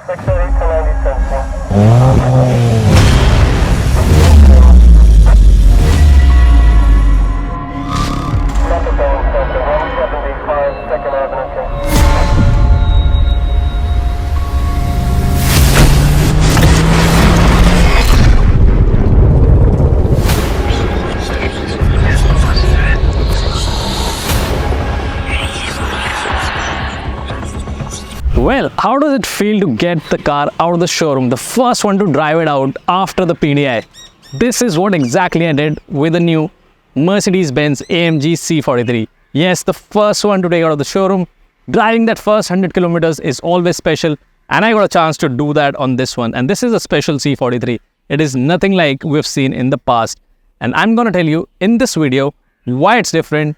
680 to 90 sensing. Methadone sensor, 175 Second Avenue. Well, how does it feel to get the car out of the showroom, the first one to drive it out after the PDI? This is what exactly I did with the new Mercedes-Benz AMG C43. Yes, the first one to take out of the showroom. Driving that first 100 kilometers is always special, and I got a chance to do that on this one. And this is a special C43. It is nothing like we've seen in the past. And I'm going to tell you in this video why it's different,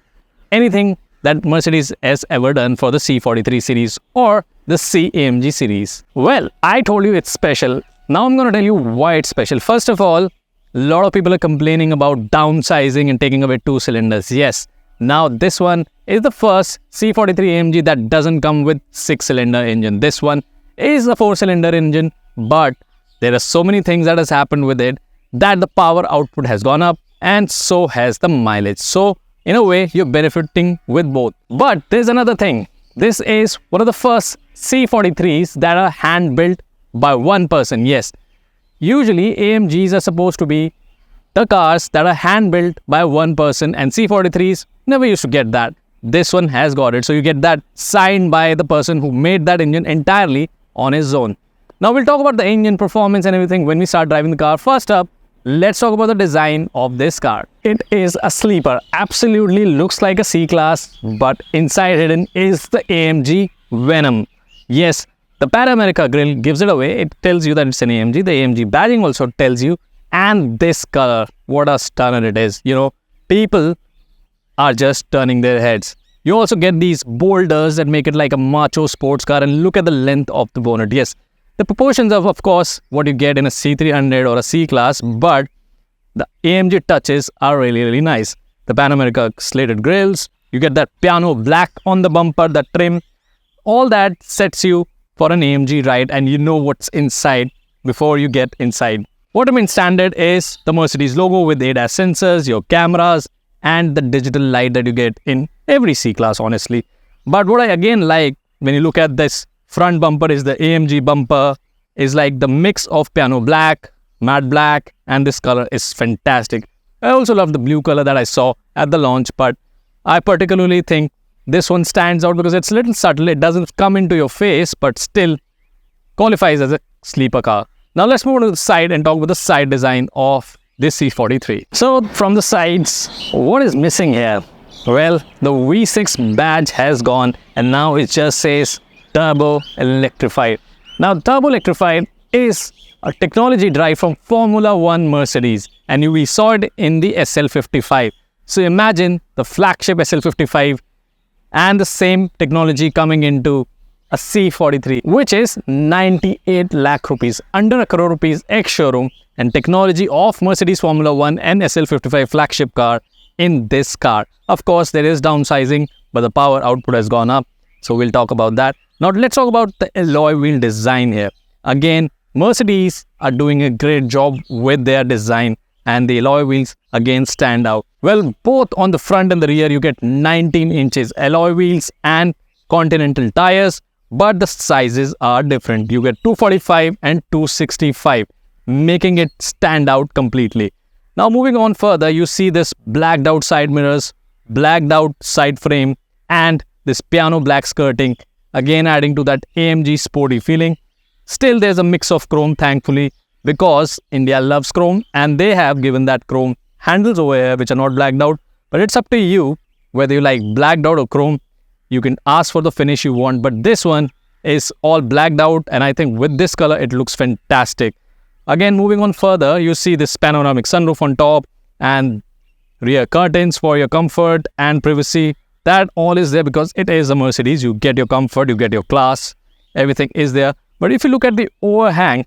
anything that Mercedes has ever done for the C43 series or the C-AMG series. Well, I told you it's special. Now I'm going to tell you why it's special. First of all, a lot of people are complaining about downsizing and taking away 2 cylinders. Yes, now this one is the first C43 AMG that doesn't come with 6-cylinder engine. This one is a 4-cylinder engine, but there are so many things that has happened with it that the power output has gone up and so has the mileage. So in a way, you're benefiting with both. But there's another thing. This is one of the first C43s that are hand-built by one person. Yes, usually AMGs are supposed to be the cars that are hand-built by one person, and C43s never used to get that. This one has got it. So you get that signed by the person who made that engine entirely on his own. Now we'll talk about the engine performance and everything when we start driving the car. First up, let's talk about the design of this car. It is a sleeper. Absolutely looks like a C-Class, but inside hidden is the AMG Venom. Yes, the Pan America grille gives it away. It tells you that it's an AMG. The AMG badging also tells you. And this color, what a stunner it is. You know, people are just turning their heads. You also get these boulders that make it like a macho sports car, and look at the length of the bonnet. Yes, the proportions of course, what you get in a C300 or a C-Class, but the AMG touches are really, really nice. The Pan America slated grills, you get that piano black on the bumper, that trim, all that sets you for an AMG ride, and you know what's inside before you get inside. What I mean standard is the Mercedes logo with ADAS sensors, your cameras, and the digital light that you get in every C-Class, honestly. But what I again like when you look at this front bumper is the AMG bumper is like the mix of piano black, matte black, and this color is fantastic. I also love the blue color that I saw at the launch, but I particularly think this one stands out because it's a little subtle. It doesn't come into your face, but still qualifies as a sleeper car. Now let's move on to the side and talk about the side design of this C43. So from the sides, what is missing here? Well, the V6 badge has gone and now it just says Turbo Electrified. Now, Turbo Electrified is a technology derived from Formula One Mercedes, and we saw it in the SL55. So imagine the flagship SL55 and the same technology coming into a C43, which is 98 lakh rupees, under a crore rupees ex-showroom, and technology of Mercedes Formula One and SL55 flagship car in this car. Of course, there is downsizing, but the power output has gone up. So we'll talk about that. Now let's talk about the alloy wheel design here. Again, Mercedes are doing a great job with their design, and the alloy wheels again stand out. Well, both on the front and the rear you get 19 inches alloy wheels and Continental tires, but the sizes are different. You get 245 and 265, making it stand out completely. Now moving on further, you see this blacked out side mirrors, blacked out side frame, and this piano black skirting, again adding to that AMG sporty feeling. Still, there's a mix of chrome, thankfully, because India loves chrome, and they have given that chrome handles over here which are not blacked out. But it's up to you whether you like blacked out or chrome. You can ask for the finish you want, but this one is all blacked out, and I think with this color it looks fantastic. Again, moving on further, you see this panoramic sunroof on top and rear curtains for your comfort and privacy. That all is there because it is a Mercedes. You get your comfort, you get your class, everything is there. But if you look at the overhang,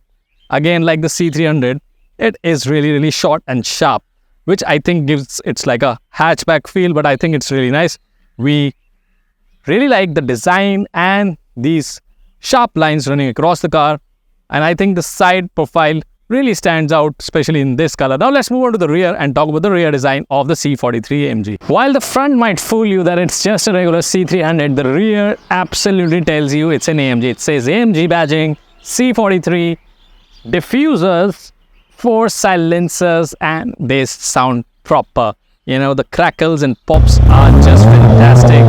again like the C300, it is really, really short and sharp, which I think gives it's like a hatchback feel, but I think it's really nice. We really like the design and these sharp lines running across the car. And I think the side profile really stands out, especially in this color. Now let's move on to the rear and talk about the rear design of the C43 AMG. While the front might fool you that it's just a regular C300, the rear absolutely tells you it's an AMG. It says AMG badging, C43, diffusers, 4 silencers, and they sound proper. You know, the crackles and pops are just fantastic.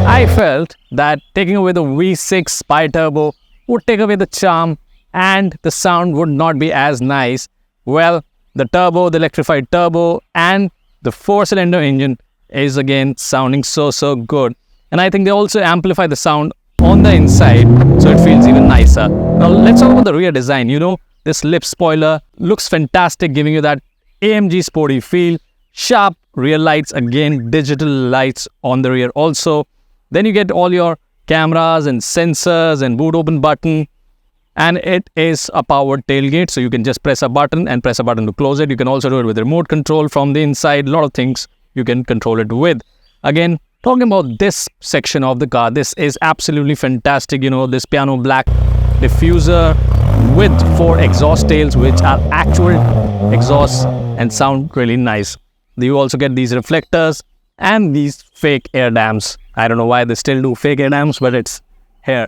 I felt that taking away the V6 bi-turbo would take away the charm and the sound would not be as nice. Well, the turbo, the electrified turbo, and the 4-cylinder engine is again sounding so good. And I think they also amplify the sound on the inside, so it feels even nicer. Now let's talk about the rear design. You know, this lip spoiler looks fantastic, giving you that AMG sporty feel. Sharp rear lights, again digital lights on the rear also. Then you get all your cameras and sensors and boot open button. And it is a powered tailgate, so you can just press a button and press a button to close it. You can also do it with remote control from the inside. A lot of things you can control it with. Again, talking about this section of the car, this is absolutely fantastic. You know, this piano black diffuser with 4 exhaust tails, which are actual exhausts and sound really nice. You also get these reflectors and these fake air dams. I don't know why they still do fake air dams, but it's here.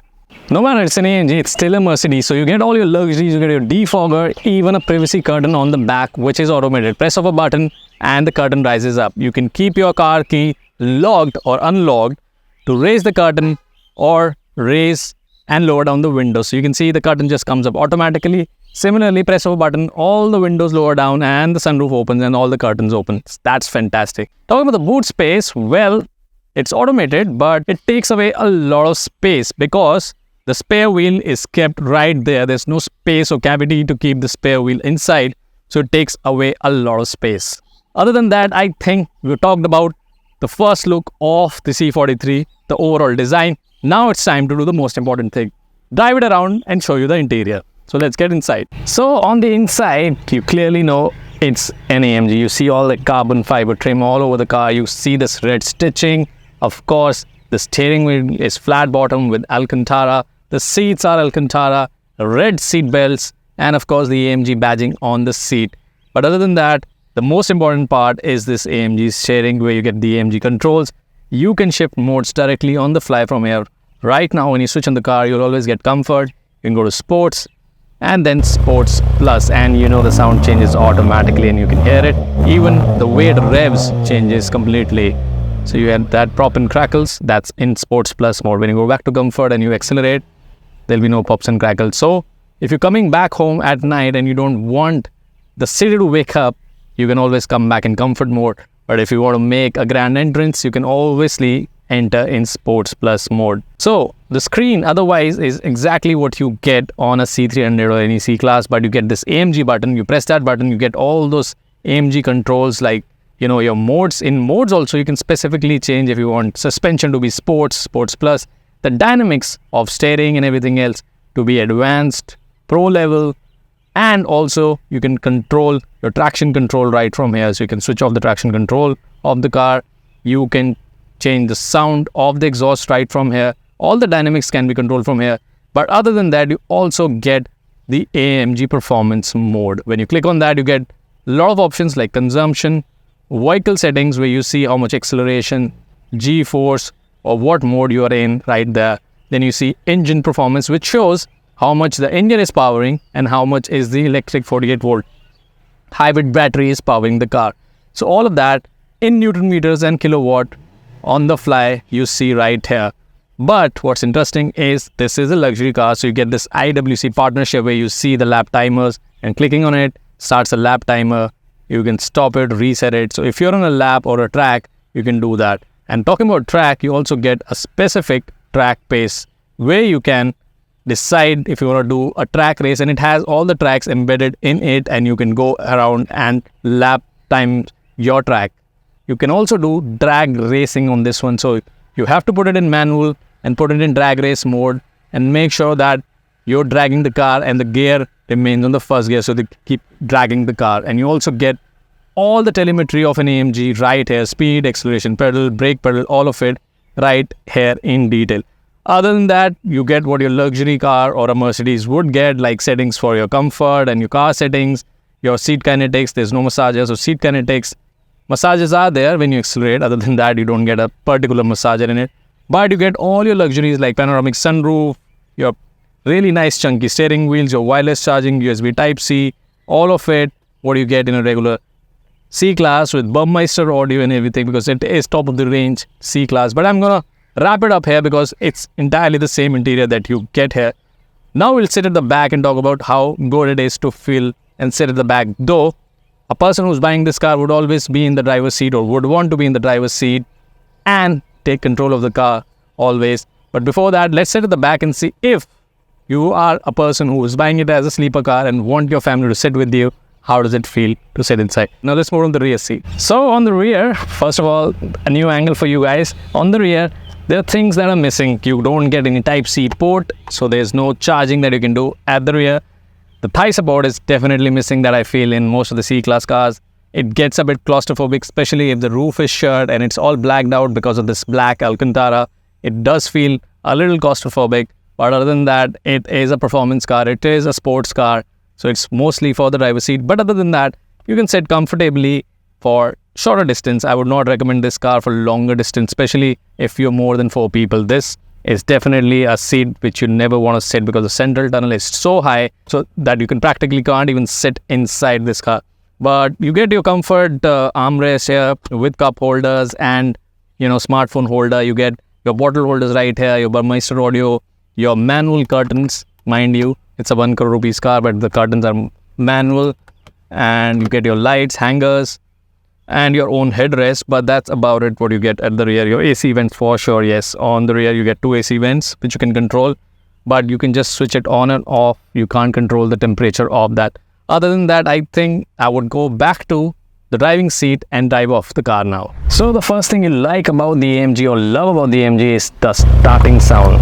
No matter it's an AMG, it's still a Mercedes. So you get all your luxuries, you get your defogger, even a privacy curtain on the back, which is automated. Press of a button and the curtain rises up. You can keep your car key locked or unlocked to raise the curtain or raise and lower down the window. So you can see the curtain just comes up automatically. Similarly, press of a button, all the windows lower down and the sunroof opens and all the curtains open. That's fantastic. Talking about the boot space, well, it's automated, but it takes away a lot of space because the spare wheel is kept right there. There's no space or cavity to keep the spare wheel inside, so it takes away a lot of space. Other than that, I think we talked about the first look of the C43, the overall design. Now it's time to do the most important thing. Drive it around and show you the interior. So let's get inside. So on the inside, you clearly know it's an AMG. You see all the carbon fiber trim all over the car. You see this red stitching. Of course, the steering wheel is flat bottom with Alcantara. The seats are Alcantara, red seat belts, and of course the AMG badging on the seat. But other than that, the most important part is this AMG steering where you get the AMG controls. You can shift modes directly on the fly from here. Right now, when you switch on the car, you'll always get comfort. You can go to sports and then sports plus, and you know the sound changes automatically and you can hear it. Even the way it revs changes completely. So you have that prop and crackles, that's in sports plus mode. When you go back to comfort and you accelerate, there'll be no pops and crackles. So if you're coming back home at night and you don't want the city to wake up, you can always come back in comfort mode. But if you want to make a grand entrance, you can obviously enter in sports plus mode. So the screen otherwise is exactly what you get on a C300 or any C-Class, but you get this AMG button. You press that button, you get all those AMG controls, like, you know, your modes. In modes also, you can specifically change if you want suspension to be sports, sports plus, the dynamics of steering and everything else to be advanced, pro level, and also you can control your traction control right from here. So you can switch off the traction control of the car. You can change the sound of the exhaust right from here. All the dynamics can be controlled from here. But other than that, you also get the AMG performance mode. When you click on that, you get a lot of options like consumption, vehicle settings where you see how much acceleration, G-force, or what mode you are in right there. Then you see engine performance, which shows how much the engine is powering and how much is the electric 48 volt hybrid battery is powering the car. So all of that in Newton meters and kilowatt on the fly you see right here. But what's interesting is this is a luxury car, so you get this IWC partnership where you see the lap timers, and clicking on it starts a lap timer. You can stop it, reset it. So if you're on a lap or a track, you can do that. And talking about track, you also get a specific track pace where you can decide if you want to do a track race, and it has all the tracks embedded in it, and you can go around and lap time your track. You can also do drag racing on this one. So you have to put it in manual and put it in drag race mode and make sure that you're dragging the car and the gear remains on the first gear, so they keep dragging the car. And you also get all the telemetry of an AMG right here, speed, acceleration pedal, brake pedal, all of it right here in detail. Other than that, you get what your luxury car or a Mercedes would get, like settings for your comfort and your car settings, your seat kinetics. There's no massages or seat kinetics. Massages are there when you accelerate. Other than that, you don't get a particular massager in it. But you get all your luxuries like panoramic sunroof, your really nice chunky steering wheels, your wireless charging, USB Type-C, all of it, what you get in a regular C-Class with Burmeister audio and everything, because it is top of the range C-Class. But I'm going to wrap it up here because it's entirely the same interior that you get here. Now we'll sit at the back and talk about how good it is to feel and sit at the back. Though, a person who's buying this car would always be in the driver's seat or would want to be in the driver's seat and take control of the car always. But before that, let's sit at the back and see if you are a person who is buying it as a sleeper car and want your family to sit with you. How does it feel to sit inside? Now let's move on the rear seat. So on the rear, first of all, a new angle for you guys. On the rear, there are things that are missing. You don't get any Type-C port, so there's no charging that you can do at the rear. The thigh support is definitely missing that I feel in most of the C-Class cars. It gets a bit claustrophobic, especially if the roof is shut and it's all blacked out because of this black Alcantara. It does feel a little claustrophobic, but other than that, it is a performance car. It is a sports car, so it's mostly for the driver's seat. But other than that, you can sit comfortably for shorter distance. I would not recommend this car for longer distance, especially if you're more than 4 people. This is definitely a seat which you never want to sit because the central tunnel is so high so that you practically can't even sit inside this car. But you get your comfort armrest here with cup holders and, smartphone holder. You get your bottle holders right here, your Burmeister audio, your manual curtains. Mind you, it's a 1 crore rupees car, but the curtains are manual. And you get your lights, hangers, and your own headrest. But that's about it what you get at the rear. Your AC vents for sure, yes. On the rear, you get 2 AC vents, which you can control. But you can just switch it on and off. You can't control the temperature of that. Other than that, I think I would go back to the driving seat and drive off the car now. So the first thing you like about the AMG or love about the AMG is the starting sound.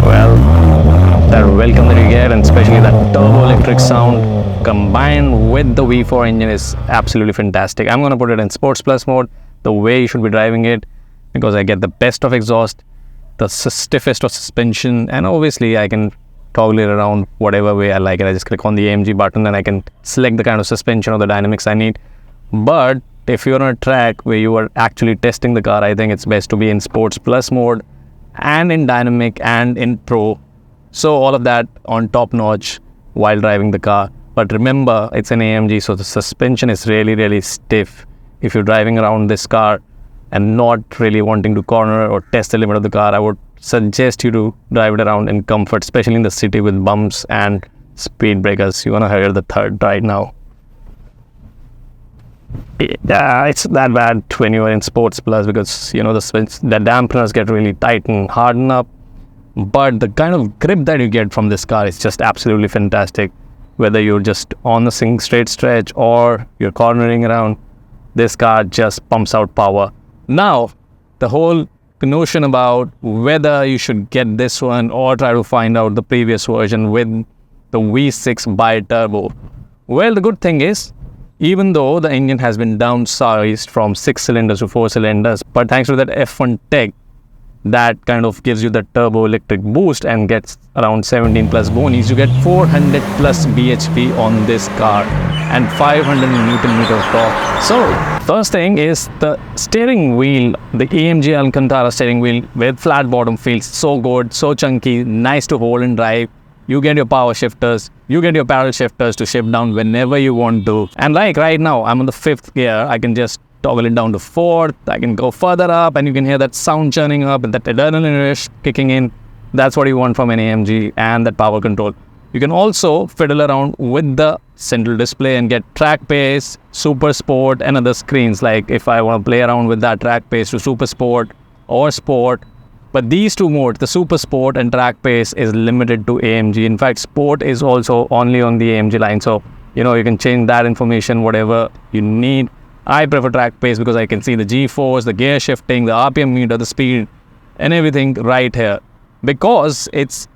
Well, that welcome that you get, and especially that turbo electric sound combined with the V4 engine is absolutely fantastic. I'm going to put it in Sports Plus mode, the way you should be driving it, because I get the best of exhaust, the stiffest of suspension, and obviously I can toggle it around whatever way I like it. I just click on the AMG button and I can select the kind of suspension or the dynamics I need. But if you're on a track where you are actually testing the car, I think it's best to be in Sports Plus mode and in Dynamic and in Pro. So all of that on top notch while driving the car. But remember, it's an AMG, so the suspension is really, really stiff. If you're driving around this car and not really wanting to corner or test the limit of the car, I would suggest you to drive it around in comfort, especially in the city with bumps and speed breakers. You're gonna hear the third right now. Yeah, it's that bad when you're in Sports Plus because the dampeners get really tight and harden up. But the kind of grip that you get from this car is just absolutely fantastic. Whether you're just on a straight stretch or you're cornering around, this car just pumps out power. Now, the whole notion about whether you should get this one or try to find out the previous version with the V6 bi-turbo. Well, the good thing is, even though the engine has been downsized from 6 cylinders to 4 cylinders, but thanks to that F1 tech, that kind of gives you the turbo electric boost and gets around 17 plus bonies. You get 400 plus bhp on this car and 500 Newton meter torque. So first thing is the steering wheel. The AMG Alcantara steering wheel with flat bottom feels so good, so chunky, nice to hold and drive. You get your power shifters, you get your paddle shifters to shift down whenever you want to. And like right now, I'm on the 5th gear, I can just toggle it down to 4th, I can go further up and you can hear that sound churning up and that adrenaline rush kicking in. That's what you want from an AMG and that power control. You can also fiddle around with the central display and get track pace, super sport and other screens. Like if I want to play around with that track pace to super sport or sport. But these two modes, the super sport and track pace, is limited to AMG. In fact, sport is also only on the AMG line. So, you can change that information, whatever you need. I prefer track pace because I can see the G-force, the gear shifting, the RPM meter, the speed and everything right here. Because it's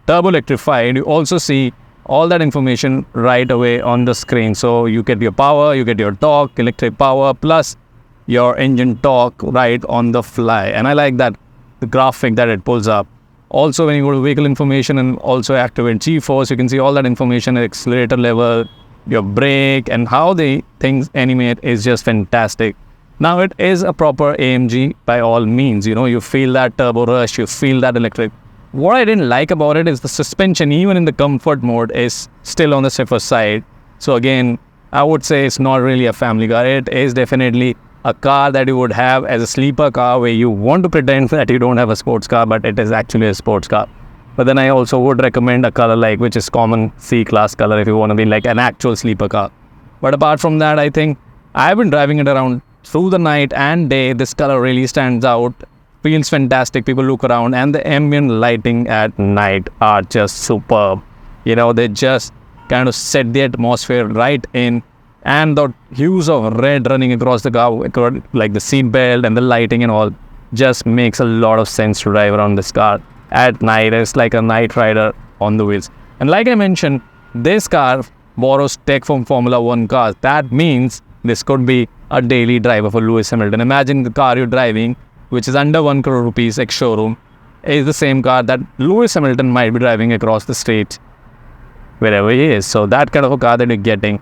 turbo electrified, you also see all that information right away on the screen. So you get your power, you get your torque, electric power, plus your engine torque right on the fly. And I like that, the graphic that it pulls up. Also, when you go to vehicle information and also activate G-force, you can see all that information, accelerator level, your brake, and how the things animate is just fantastic. Now, it is a proper AMG by all means. You feel that turbo rush, you feel that electric. What I didn't like about it is the suspension, even in the comfort mode, is still on the stiffer side. So again, I would say it's not really a family car. It is definitely a car that you would have as a sleeper car where you want to pretend that you don't have a sports car, but it is actually a sports car. But then I also would recommend a color which is common C-class color if you want to be like an actual sleeper car. But apart from that, I think I've been driving it around through the night and day. This color really stands out, feels fantastic. People look around, and the ambient lighting at night are just superb. They just kind of set the atmosphere right in, and the hues of red running across the car, like the seat belt and the lighting and all, just makes a lot of sense to drive around this car at night. It's like a night rider on the wheels. And like I mentioned, this car borrows tech from Formula 1 cars. That means this could be a daily driver for Lewis Hamilton. Imagine the car you're driving, which is under 1 crore rupees ex-showroom, is the same car that Lewis Hamilton might be driving across the street wherever he is. So that kind of a car that you're getting.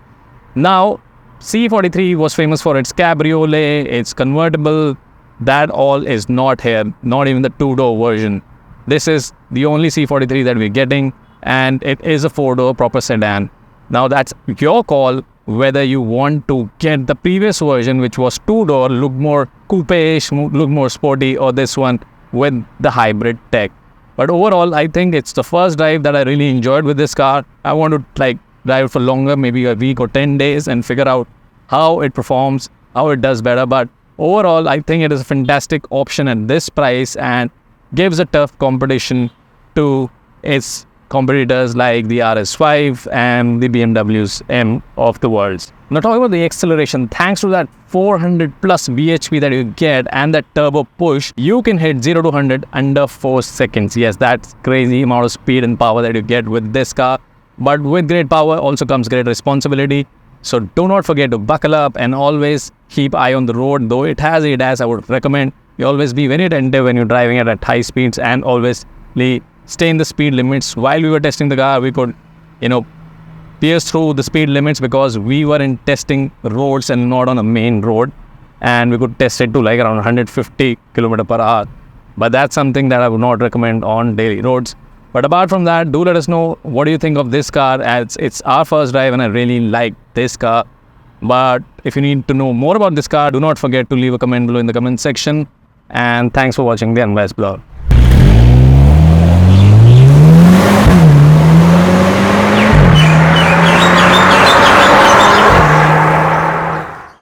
Now, C43 was famous for its cabriolet, its convertible. That all is not here, not even the 2-door version. This is the only C43 that we're getting, and it is a 4-door proper sedan. Now, that's your call whether you want to get the previous version, which was 2-door, look more coupe-ish, look more sporty, or this one with the hybrid tech. But overall, I think it's the first drive that I really enjoyed with this car. I want to drive it for longer, maybe a week or 10 days, and figure out how it performs, how it does better. But overall, I think it is a fantastic option at this price and gives a tough competition to its competitors like the RS5 and the BMW's M of the world. Now, talking about the acceleration, thanks to that 400 plus bhp that you get and that turbo push, you can hit 0 to 100 under 4 seconds. Yes, that's crazy amount of speed and power that you get with this car. But with great power also comes great responsibility. So do not forget to buckle up and always keep eye on the road. Though it has ADAS, I would recommend you always be very attentive when you're driving it at high speeds, and always stay in the speed limits. While we were testing the car, we could, pierce through the speed limits because we were in testing roads and not on a main road, and we could test it to like around 150 km per hour. But that's something that I would not recommend on daily roads. But apart from that, do let us know what do you think of this car, as it's our first drive and I really like this car. But if you need to know more about this car, do not forget to leave a comment below in the comment section. And thanks for watching the Unbiased Blog.